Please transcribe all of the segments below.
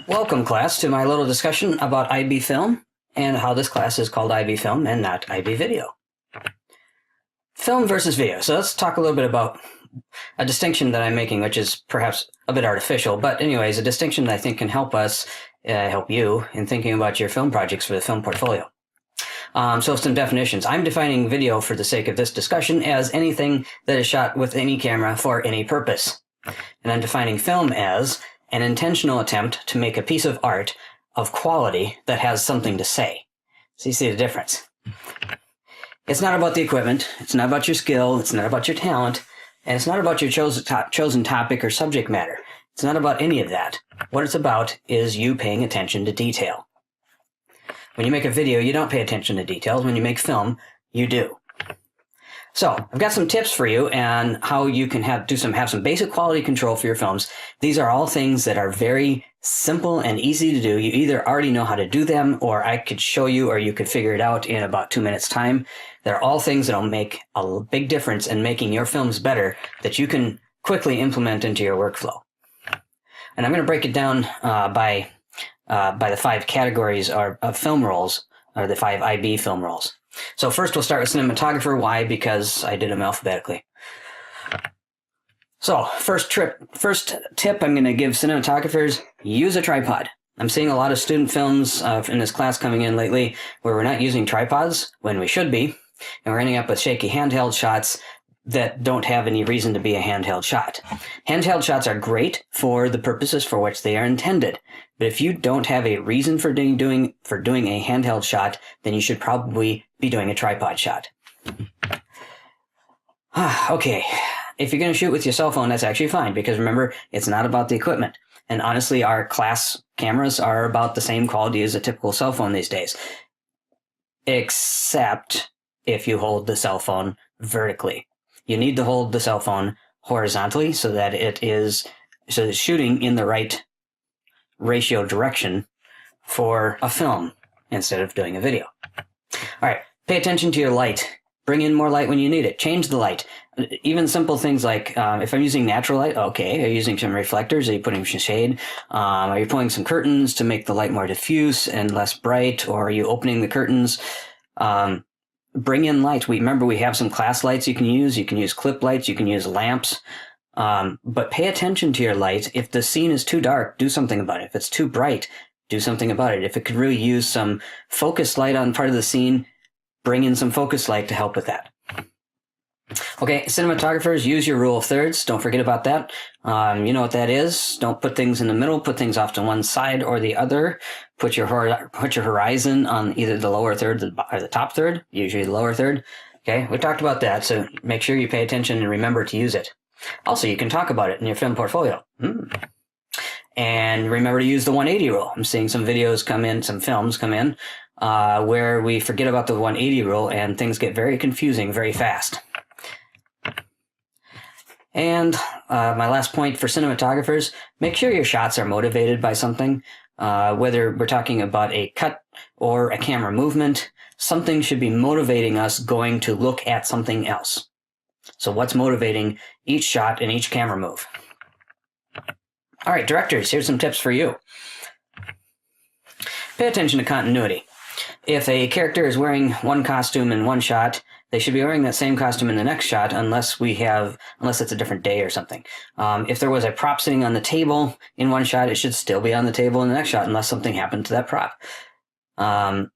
Welcome, class, to my little discussion about IB film and how this class is called IB film and not IB video. Film versus video. So let's talk a little bit about a distinction that I'm making, which is perhaps a bit artificial, but anyways, a distinction that I think can help us, help you in thinking about your film projects for the film portfolio. So some definitions. I'm defining video for the sake of this discussion as anything that is shot with any camera for any purpose. And I'm defining film as an intentional attempt to make a piece of art of quality that has something to say. So you see the difference. It's not about the equipment. It's not about your skill. It's not about your talent. And it's not about your chosen topic or subject matter. It's not about any of that. What it's about is you paying attention to detail. When you make a video, you don't pay attention to details. When you make film, you do. So I've got some tips for you and how you can have some basic quality control for your films. These are all things that are very simple and easy to do. You either already know how to do them, or I could show you, or you could figure it out in about 2 minutes time. They're all things that'll make a big difference in making your films better that you can quickly implement into your workflow. And I'm going to break it down by the 5 categories of film roles, or the 5 IB film roles. So first we'll start with cinematographer. Why? Because I did them alphabetically. So first tip I'm going to give cinematographers: use a tripod. I'm seeing a lot of student films in this class coming in lately where we're not using tripods when we should be, and we're ending up with shaky handheld shots that don't have any reason to be a handheld shot. Handheld shots are great for the purposes for which they are intended, but if you don't have a reason for doing a handheld shot, then you should probably be doing a tripod shot. Okay, if you're going to shoot with your cell phone, that's actually fine, because remember, it's not about the equipment. And honestly, our class cameras are about the same quality as a typical cell phone these days, except if you hold the cell phone vertically. You need to hold the cell phone horizontally so that it's shooting in the right ratio direction for a film instead of doing a video. All right, pay attention to your light. Bring in more light when you need it. Change the light. Even simple things like if I'm using natural light, okay, are you using some reflectors? Are you putting some shade? Are you pulling some curtains to make the light more diffuse and less bright? Or are you opening the curtains? Bring in light. Remember, we have some class lights you can use. You can use clip lights. You can use lamps. But pay attention to your light. If the scene is too dark, do something about it. If it's too bright, do something about it. If it could really use some focus light on part of the scene, bring in some focus light to help with that. Okay, cinematographers, use your rule of thirds. Don't forget about that. You know what that is. Don't put things in the middle. Put things off to one side or the other. Put your horizon on either the lower third or the top third, usually the lower third. Okay, we talked about that, so make sure you pay attention and remember to use it. Also, you can talk about it in your film portfolio. And remember to use the 180 rule. I'm seeing some videos come in, some films come in, where we forget about the 180 rule and things get very confusing very fast. And my last point for cinematographers, make sure your shots are motivated by something. Whether we're talking about a cut or a camera movement, something should be motivating us going to look at something else. So what's motivating each shot and each camera move? All right, directors, here's some tips for you. Pay attention to continuity. If a character is wearing one costume in one shot, they should be wearing that same costume in the next shot unless it's a different day or something. If there was a prop sitting on the table in one shot, it should still be on the table in the next shot unless something happened to that prop.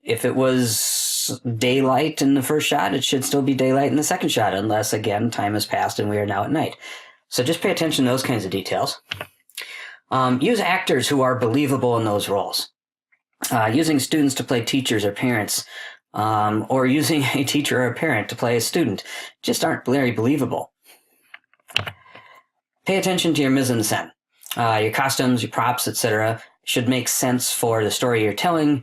If it was daylight in the first shot, it should still be daylight in the second shot unless, again, time has passed and we are now at night. So just pay attention to those kinds of details. Use actors who are believable in those roles. Using students to play teachers or parents, or using a teacher or a parent to play a student just aren't very believable. Pay attention to your mise-en-scène. Your costumes, your props, etc. should make sense for the story you're telling.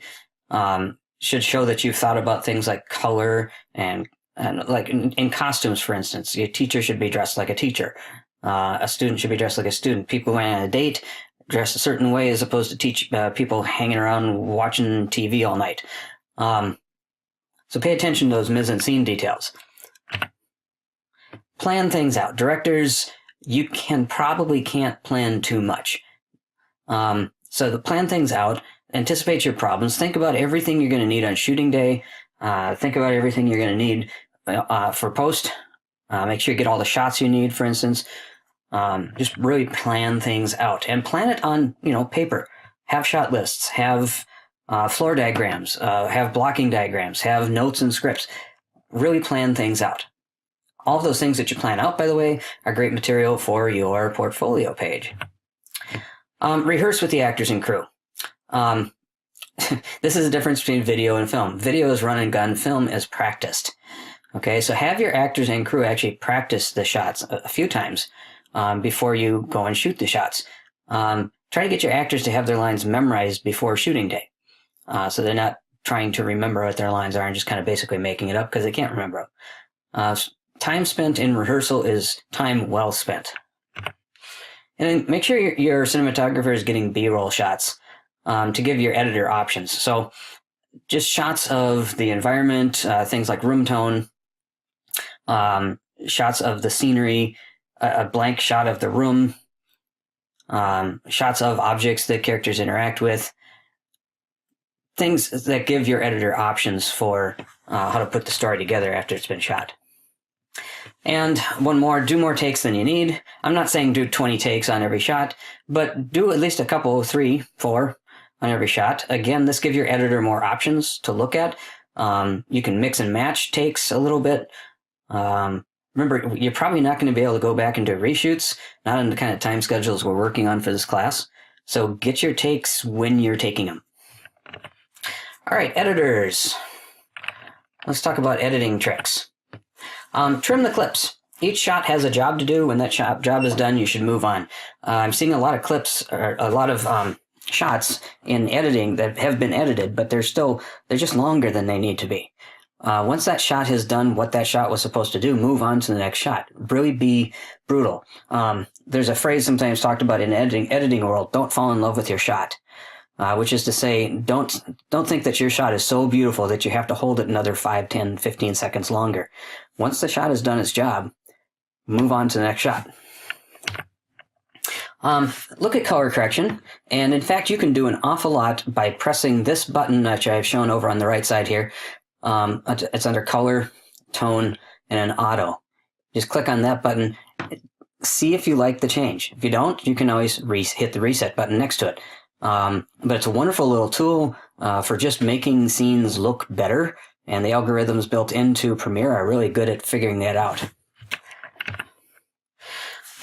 Should show that you've thought about things like color and like in costumes, for instance. Your teacher should be dressed like a teacher. A student should be dressed like a student. People going on a date dress a certain way as opposed to people hanging around watching TV all night. So pay attention to those mise-en-scene details. Plan things out. Directors, you probably can't plan too much. So plan things out, anticipate your problems, think about everything you're going to need on shooting day, think about everything you're going to need for post, make sure you get all the shots you need, for instance. Just really plan things out and plan it on, paper. Have shot lists, have floor diagrams, have blocking diagrams, have notes and scripts. Really plan things out. All of those things that you plan out, by the way, are great material for your portfolio page. Rehearse with the actors and crew. This is the difference between video and film. Video is run and gun. Film is practiced. Okay, so have your actors and crew actually practice the shots a few times before you go and shoot the shots. Try to get your actors to have their lines memorized before shooting day. So they're not trying to remember what their lines are and just kind of basically making it up because they can't remember them. Time spent in rehearsal is time well spent. And then make sure your cinematographer is getting B-roll shots to give your editor options. So just shots of the environment, things like room tone, shots of the scenery, a blank shot of the room, shots of objects that characters interact with, things that give your editor options for how to put the story together after it's been shot. And one more, do more takes than you need. I'm not saying do 20 takes on every shot, but do at least a couple, 3, 4 on every shot. Again, this gives your editor more options to look at. You can mix and match takes a little bit. Remember, you're probably not going to be able to go back and do reshoots, not on the kind of time schedules we're working on for this class. So get your takes when you're taking them. All right, editors. Let's talk about editing tricks. Trim the clips. Each shot has a job to do. When that job is done, you should move on. I'm seeing a lot of clips, or a lot of shots in editing that have been edited, but they're just longer than they need to be. Once that shot has done what that shot was supposed to do, move on to the next shot. Really be brutal. There's a phrase sometimes talked about in editing world, don't fall in love with your shot. Which is to say, don't think that your shot is so beautiful that you have to hold it another 5, 10, 15 seconds longer. Once the shot has done its job, move on to the next shot. Look at color correction, and in fact, you can do an awful lot by pressing this button, which I've shown over on the right side here. It's under color, tone, and an auto. Just click on that button. See if you like the change. If you don't, you can always hit the reset button next to it. But it's a wonderful little tool for just making scenes look better, and the algorithms built into Premiere are really good at figuring that out.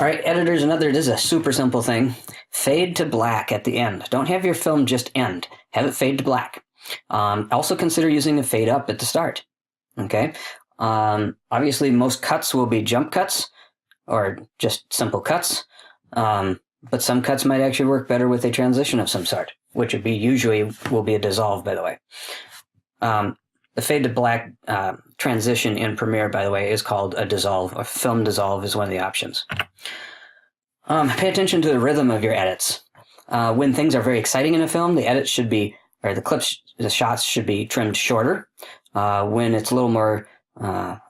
All right, editors, this is a super simple thing. Fade to black at the end. Don't have your film just end. Have it fade to black. Also consider using a fade up at the start. Okay? Obviously, most cuts will be jump cuts or just simple cuts. But some cuts might actually work better with a transition of some sort, which usually will be a dissolve, by the way. The fade to black transition in Premiere, by the way, is called a dissolve. A film dissolve is one of the options. Pay attention to the rhythm of your edits. When things are very exciting in a film, the edits should be, or the shots should be trimmed shorter. When it's a little more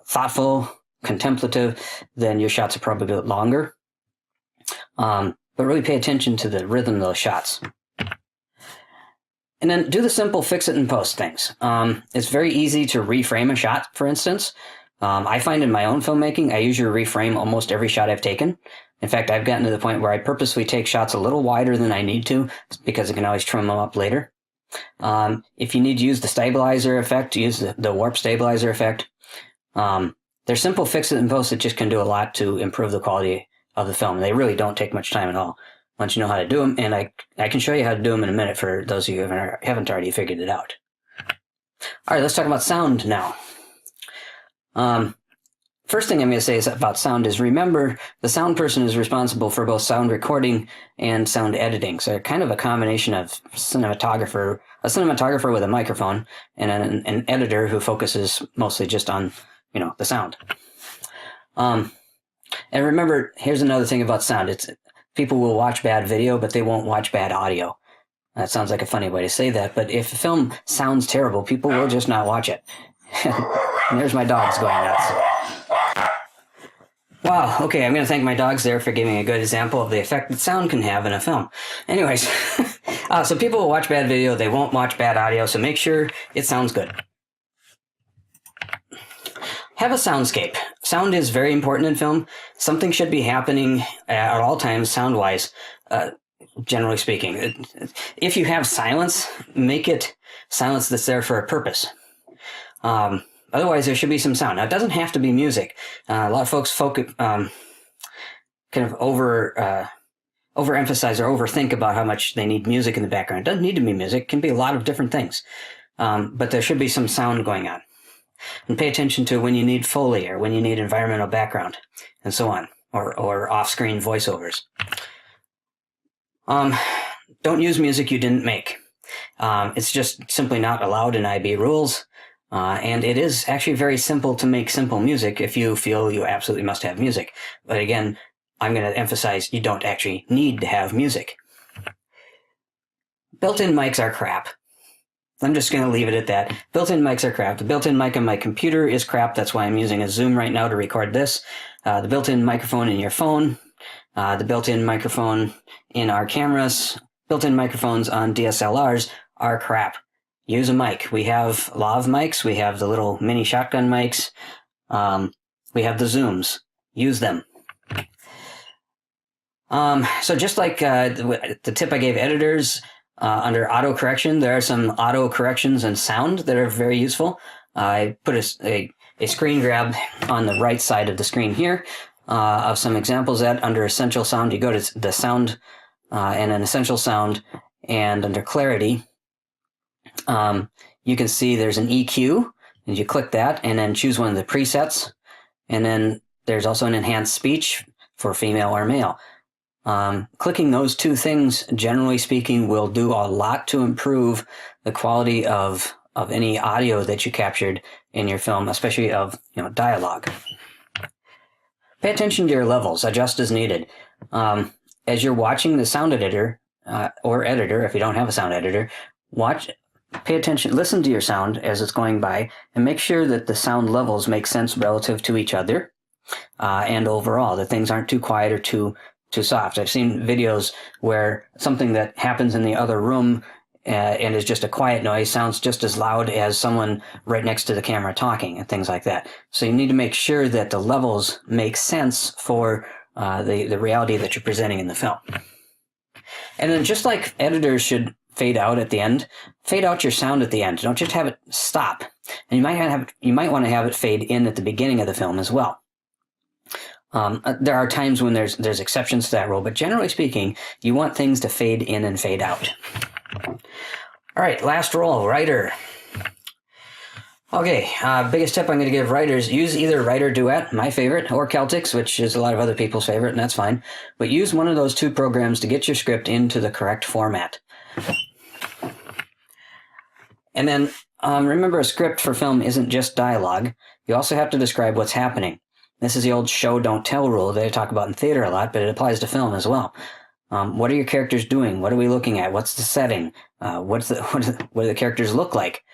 thoughtful, contemplative, then your shots are probably a bit longer. But really pay attention to the rhythm of those shots. And then do the simple fix it and post things. It's very easy to reframe a shot, for instance. I find in my own filmmaking, I usually reframe almost every shot I've taken. In fact, I've gotten to the point where I purposely take shots a little wider than I need to, because I can always trim them up later. If you need to use the stabilizer effect, use the warp stabilizer effect. They're simple fix it and post that just can do a lot to improve the quality of the film. They really don't take much time at all once you know how to do them, and I can show you how to do them in a minute for those of you who haven't already figured it out. All right, let's talk about sound now. First thing I'm going to say about sound is remember the sound person is responsible for both sound recording and sound editing. So they're kind of a combination of a cinematographer with a microphone and an editor who focuses mostly just on, the sound. And remember, here's another thing about sound. People will watch bad video, but they won't watch bad audio. That sounds like a funny way to say that, but if a film sounds terrible, people will just not watch it. And there's my dogs going nuts. Wow, okay, I'm going to thank my dogs there for giving a good example of the effect that sound can have in a film. Anyways, So people will watch bad video, they won't watch bad audio, so make sure it sounds good. Have a soundscape. Sound is very important in film. Something should be happening at all times, sound-wise, generally speaking. If you have silence, make it silence that's there for a purpose. Otherwise, there should be some sound. Now, it doesn't have to be music. A lot of folks kind of overemphasize or overthink about how much they need music in the background. It doesn't need to be music. It can be a lot of different things. But there should be some sound going on. And pay attention to when you need Foley or when you need environmental background and so on, or off-screen voiceovers. Don't use music you didn't make. It's just simply not allowed in IB rules. And it is actually very simple to make simple music if you feel you absolutely must have music. But again, I'm going to emphasize you don't actually need to have music. Built-in mics are crap. I'm just going to leave it at that. Built-in mics are crap. The built-in mic on my computer is crap. That's why I'm using a Zoom right now to record this. The built-in microphone in your phone, the built-in microphone in our cameras, built-in microphones on DSLRs are crap. Use a mic. We have lav mics. We have the little mini shotgun mics. We have the Zooms. Use them. So just like the tip I gave editors, under auto correction, there are some auto corrections and sound that are very useful. I put a screen grab on the right side of the screen here of some examples that under essential sound, you go to the sound and an essential sound, and under clarity, you can see there's an EQ, and you click that and then choose one of the presets. And then there's also an enhanced speech for female or male. Clicking those two things, generally speaking, will do a lot to improve the quality of any audio that you captured in your film, especially of dialogue. Pay attention to your levels. Adjust as needed. As you're watching the sound editor or editor, if you don't have a sound editor, pay attention, listen to your sound as it's going by, and make sure that the sound levels make sense relative to each other and overall, that things aren't too quiet or too soft. I've seen videos where something that happens in the other room and is just a quiet noise sounds just as loud as someone right next to the camera talking and things like that. So you need to make sure that the levels make sense for the reality that you're presenting in the film. And then just like editors should fade out at the end, fade out your sound at the end. Don't just have it stop. And you might want to have it fade in at the beginning of the film as well. There are times when there's exceptions to that rule, but generally speaking, you want things to fade in and fade out. All right, last rule, writer. Okay, biggest tip I'm going to give writers, use either Writer Duet, my favorite, or Celtics, which is a lot of other people's favorite, and that's fine. But use one of those two programs to get your script into the correct format. And then remember, a script for film isn't just dialogue. You also have to describe what's happening. This is the old show, don't tell rule that I talk about in theater a lot, but it applies to film as well. What are your characters doing? What are we looking at? What's the setting? What do the characters look like?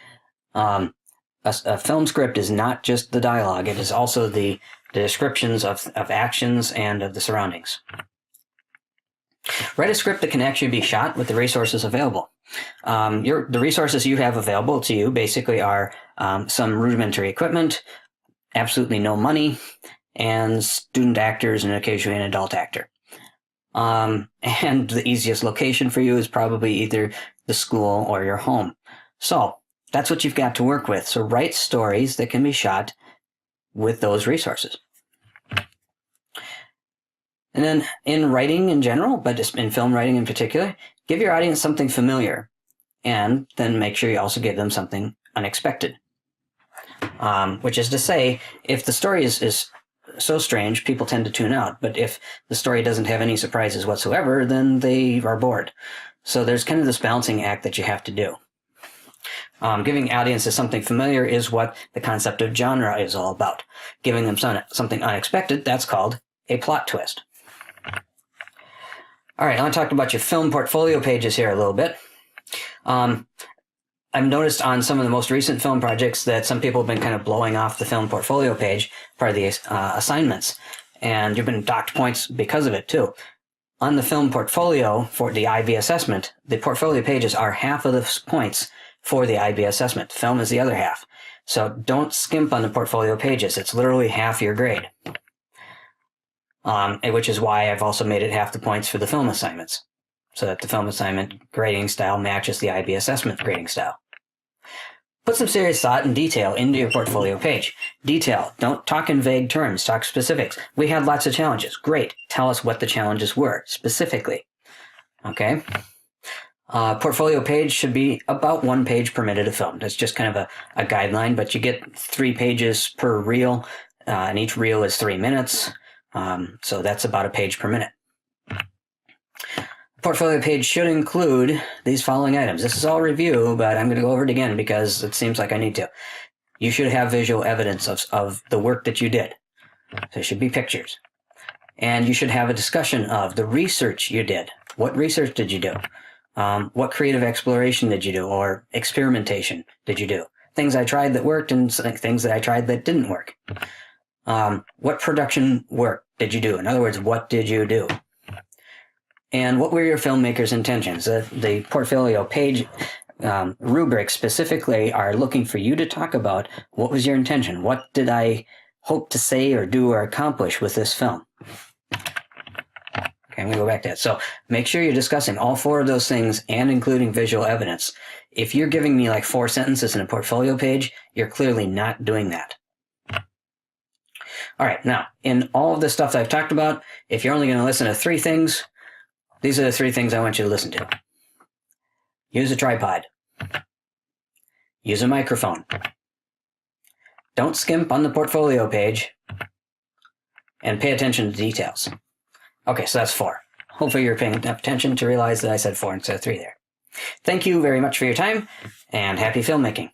A film script is not just the dialogue. It is also the descriptions of actions and of the surroundings. Write a script that can actually be shot with the resources available. The resources you have available to you basically are some rudimentary equipment, absolutely no money, and student actors and occasionally an adult actor. And the easiest location for you is probably either the school or your home. So that's what you've got to work with. So write stories that can be shot with those resources. And then in writing in general, but just in film writing in particular, give your audience something familiar, and then make sure you also give them something unexpected. Which is to say, if the story is so strange, people tend to tune out. But if the story doesn't have any surprises whatsoever, then they are bored. So there's kind of this balancing act that you have to do. Giving audiences something familiar is what the concept of genre is all about. Giving them something unexpected, that's called a plot twist. All right, I want to talk about your film portfolio pages here a little bit. I've noticed on some of the most recent film projects that some people have been kind of blowing off the film portfolio page, part of the assignments, and you've been docked points because of it too. On the film portfolio for the IB assessment, the portfolio pages are half of the points for the IB assessment. Film is the other half. So don't skimp on the portfolio pages. It's literally half your grade. Which is why I've also made it half the points for the film assignments, so that the film assignment grading style matches the IB assessment grading style. Put some serious thought and detail into your portfolio page. Detail. Don't talk in vague terms. Talk specifics. We had lots of challenges. Great. Tell us what the challenges were specifically. Okay? Portfolio page should be about 1 page per minute of film. That's just kind of a guideline, but you get 3 pages per reel, and each reel is 3 minutes. So that's about a page per minute. Portfolio page should include these following items. This is all review, but I'm going to go over it again because it seems like I need to. You should have visual evidence of the work that you did. So it should be pictures. And you should have a discussion of the research you did. What research did you do? What creative exploration did you do, or experimentation did you do? Things I tried that worked and things that I tried that didn't work. What production work did you do? In other words, what did you do? And what were your filmmaker's intentions? The portfolio page rubrics specifically are looking for you to talk about what was your intention? What did I hope to say or do or accomplish with this film? Okay, I'm going to go back to that. So make sure you're discussing all 4 of those things and including visual evidence. If you're giving me like 4 sentences in a portfolio page, you're clearly not doing that. All right, now, in all of the stuff that I've talked about, if you're only going to listen to 3 things, these are the 3 things I want you to listen to. Use a tripod. Use a microphone. Don't skimp on the portfolio page. And pay attention to details. Okay, so that's 4. Hopefully you're paying enough attention to realize that I said 4 instead of 3 there. Thank you very much for your time, and happy filmmaking.